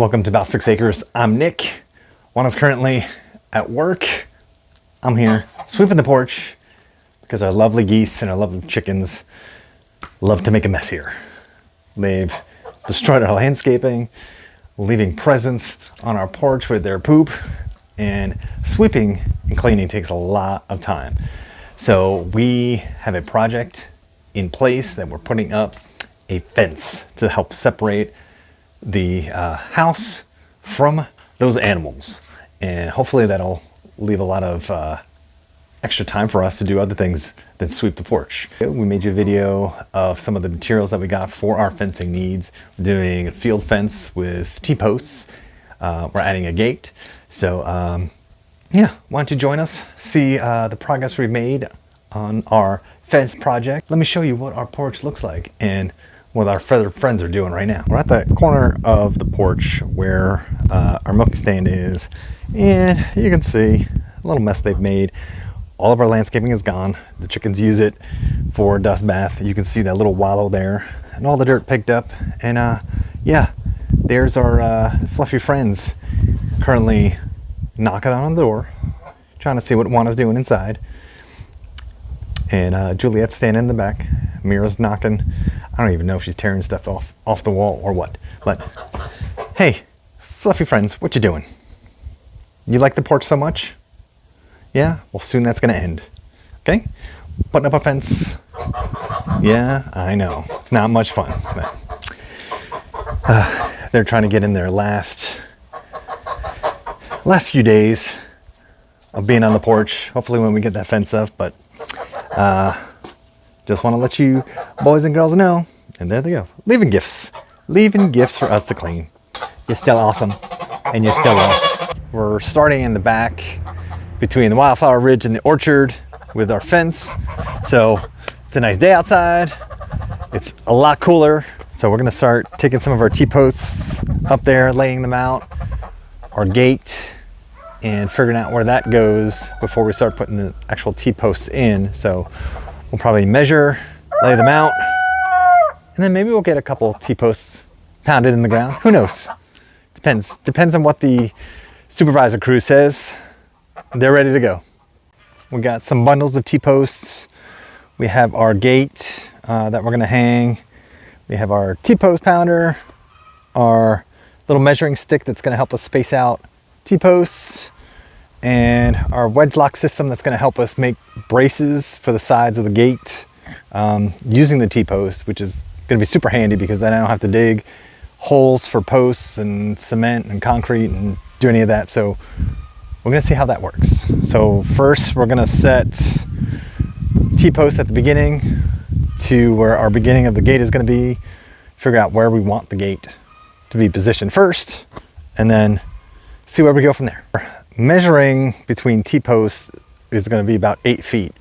Welcome to About 6 Acres. I'm Nick. Juana's currently at work. I'm here sweeping the porch because our lovely geese and our lovely chickens love to make a mess here. They've destroyed our landscaping, leaving presents on our porch with their poop, and sweeping and cleaning takes a lot of time. So we have a project in place that we're putting up a fence to help separate the house from those animals, and hopefully that'll leave a lot of extra time for us to do other things than sweep the porch. We made you a video of some of the materials that we got for our fencing needs. We're doing a field fence with T-posts. We're adding a gate. So yeah, why don't you join us, see the progress we've made on our fence project. Let me show you what our porch looks like and what our feather friends are doing right now. We're at the corner of the porch where our milking stand is, and you can see a little mess they've made. All of our landscaping is gone. The chickens use it for dust bath. You can see that little wallow there and all the dirt picked up. And yeah, there's our fluffy friends currently knocking on the door, trying to see what Juana's doing inside. And Juliet's standing in the back. Mira's knocking. I don't even know if she's tearing stuff off the wall or what. But hey, fluffy friends, what you doing? You like the porch so much? Yeah? Well, soon that's gonna end. Okay? Putting up a fence. Yeah, I know. It's not much fun. But they're trying to get in their last few days of being on the porch. Hopefully when we get that fence up, but just want to let you boys and girls know. And there they go, leaving gifts for us to clean. You're still awesome, and you're still love. We're starting in the back between the wildflower ridge and the orchard with our fence. So it's a nice day outside. It's a lot cooler. So we're gonna start taking some of our T-posts up there, laying them out, our gate, and figuring out where that goes before we start putting the actual T-posts in. So we'll probably measure, lay them out, and then maybe we'll get a couple T-posts pounded in the ground. Who knows? Depends on what the supervisor crew says. They're ready to go. We got some bundles of T-posts. We have our gate that we're gonna hang. We have our T-post pounder, our little measuring stick that's gonna help us space out T-posts, and our Wedge Loc system that's going to help us make braces for the sides of the gate using the T-post, which is going to be super handy because then I don't have to dig holes for posts and cement and concrete and do any of that. So we're going to see how that works. So first we're going to set T-posts at the beginning to where our beginning of the gate is going to be, figure out where we want the gate to be positioned first, and then see where we go from there. Measuring between T-posts is going to be about 8 feet.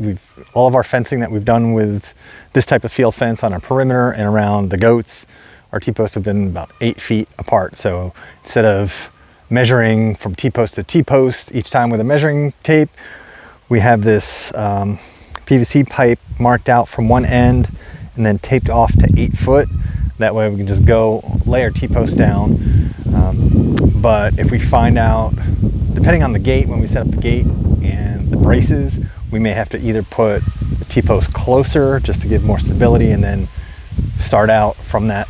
All of our fencing that we've done with this type of field fence on our perimeter and around the goats, our T-posts have been about 8 feet apart. So instead of measuring from T-post to T-post each time with a measuring tape, we have this PVC pipe marked out from one end and then taped off to 8 foot. That way we can just go lay our T-post down. But if we find out, depending on the gate, when we set up the gate and the braces, we may have to either put the T-post closer just to give more stability and then start out from that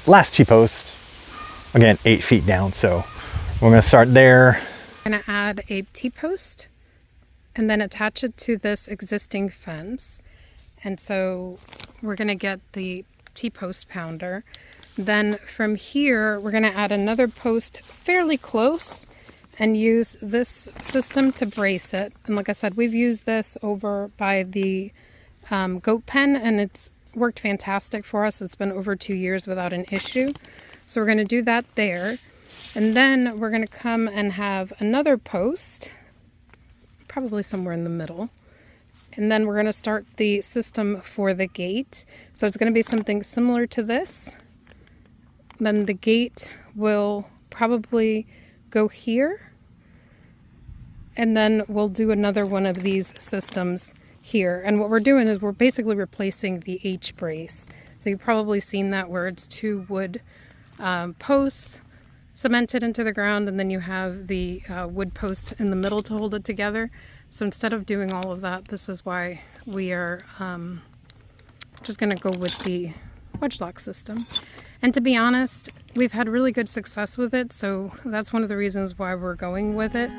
last T-post, again, 8 feet down. So we're gonna start there. I'm gonna add a T-post and then attach it to this existing fence. And so we're gonna get the T-post pounder. Then from here, we're gonna add another post fairly close and use this system to brace it. And like I said, we've used this over by the goat pen and it's worked fantastic for us. It's been over 2 years without an issue. So we're gonna do that there. And then we're gonna come and have another post, probably somewhere in the middle. And then we're gonna start the system for the gate. So it's gonna be something similar to this. Then the gate will probably go here. And then we'll do another one of these systems here. And what we're doing is we're basically replacing the H-brace. So you've probably seen that where it's 2 wood posts cemented into the ground, and then you have the wood post in the middle to hold it together. So instead of doing all of that, this is why we are just going to go with the Wedge Loc system. And to be honest, we've had really good success with it, so that's one of the reasons why we're going with it.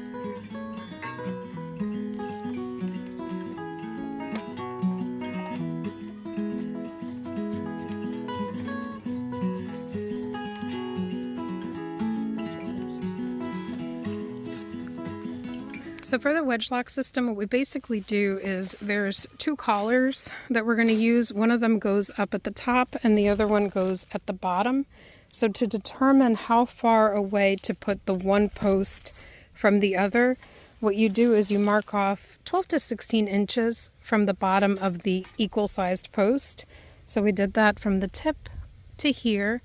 So for the Wedge Loc system, what we basically do is there's two collars that we're going to use. One of them goes up at the top and the other one goes at the bottom. So to determine how far away to put the one post from the other, what you do is you mark off 12 to 16 inches from the bottom of the equal-sized post. So we did that from the tip to here.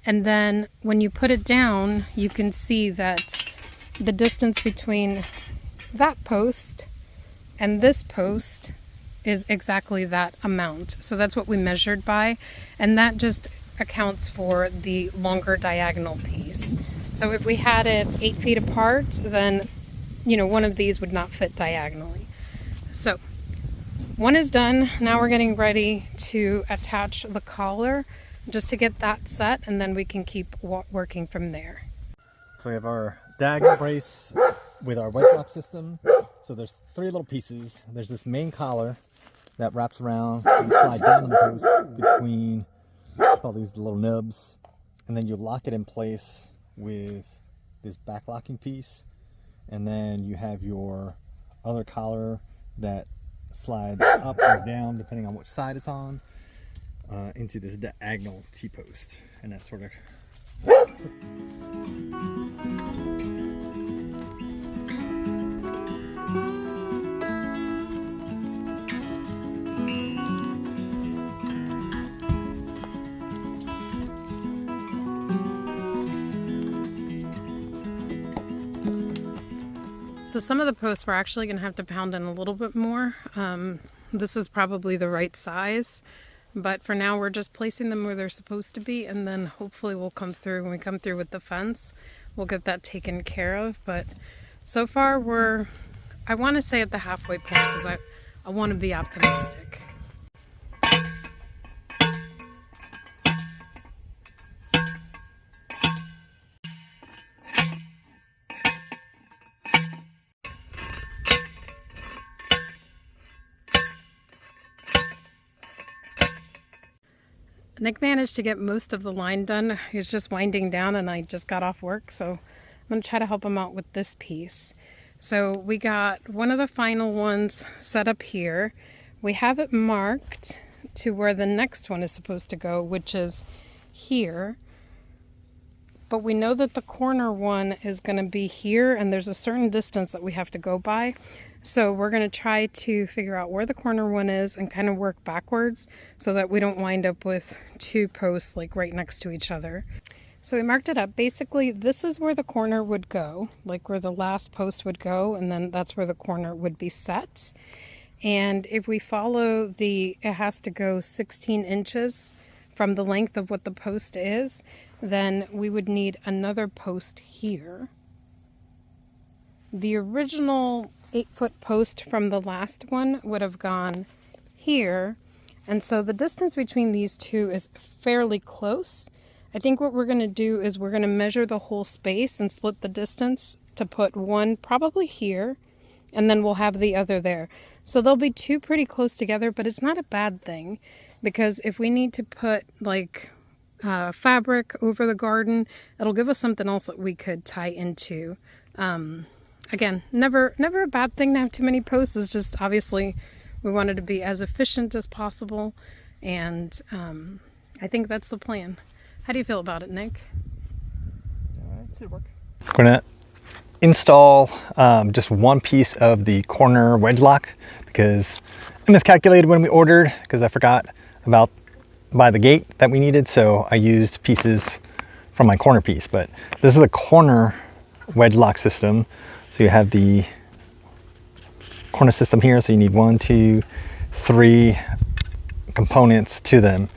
And then when you put it down, you can see that the distance between that post and this post is exactly that amount. So that's what we measured by, and that just accounts for the longer diagonal piece. So if we had it 8 feet apart, then one of these would not fit diagonally. So one is done. Now we're getting ready to attach the collar just to get that set, and then we can keep working from there. So we have our diagonal brace with our Wedge Loc system. So there's 3 little pieces. There's this main collar that wraps around. You slide down on the post between all these little nubs, and then you lock it in place with this back locking piece. And then you have your other collar that slides up or down depending on which side it's on, into this diagonal T-post, and that's sort of So some of the posts we're actually going to have to pound in a little bit more. This is probably the right size, but for now we're just placing them where they're supposed to be, and then hopefully we'll come through. When we come through with the fence, we'll get that taken care of. But so far I want to say at the halfway point, because I want to be optimistic. Nick managed to get most of the line done. He's just winding down, and I just got off work, so I'm going to try to help him out with this piece. So we got one of the final ones set up here. We have it marked to where the next one is supposed to go, which is here. But we know that the corner one is going to be here, and there's a certain distance that we have to go by. So we're going to try to figure out where the corner one is and kind of work backwards so that we don't wind up with 2 posts like right next to each other. So we marked it up. Basically, this is where the corner would go, like where the last post would go, and then that's where the corner would be set. And if we follow it has to go 16 inches from the length of what the post is, then we would need another post here. The original 8-foot post from the last one would have gone here, and so the distance between these two is fairly close. I think what we're going to do is we're going to measure the whole space and split the distance to put one probably here, and then we'll have the other there. So they'll be 2 pretty close together, but it's not a bad thing, because if we need to put like fabric over the garden, it'll give us something else that we could tie into. Again, never a bad thing to have too many posts. It's just obviously we wanted to be as efficient as possible, and I think that's the plan. How do you feel about it, Nick? it should work. We're gonna install just one piece of the corner Wedge Loc because I miscalculated when we ordered, because I forgot about by the gate that we needed, so I used pieces from my corner piece. But this is the corner Wedge Loc system. So you have the corner system here, so you need 1, 2, 3 components to them.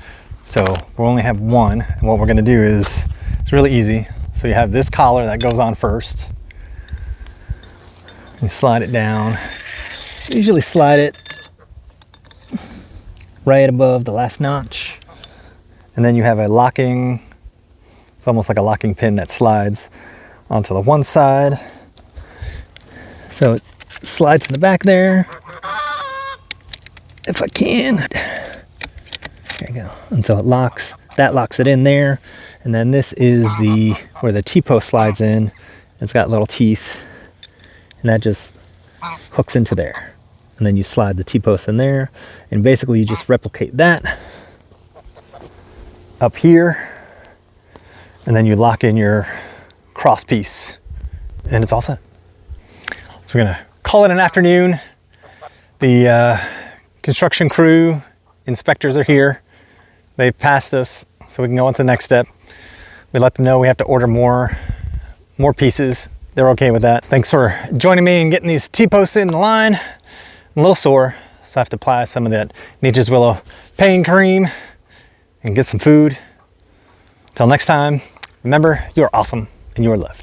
So we'll only have one, and what we're going to do is, it's really easy. So you have this collar that goes on first. You slide it down. Usually slide it right above the last notch. And then you have a locking, it's almost like a locking pin that slides onto the one side. So it slides in the back there. If I can. There you go. And so it locks, that locks it in there. And then this is the where the T-post slides in. It's got little teeth. And that just hooks into there. And then you slide the T-post in there. And basically you just replicate that up here. And then you lock in your cross piece. And it's all set. So we're gonna call it an afternoon. The construction crew, inspectors are here. They've passed us, so we can go on to the next step. We let them know we have to order more pieces. They're okay with that. Thanks for joining me and getting these T-posts in the line. I'm a little sore, so I have to apply some of that Nature's Willow pain cream and get some food. Until next time, remember, you're awesome and you're loved.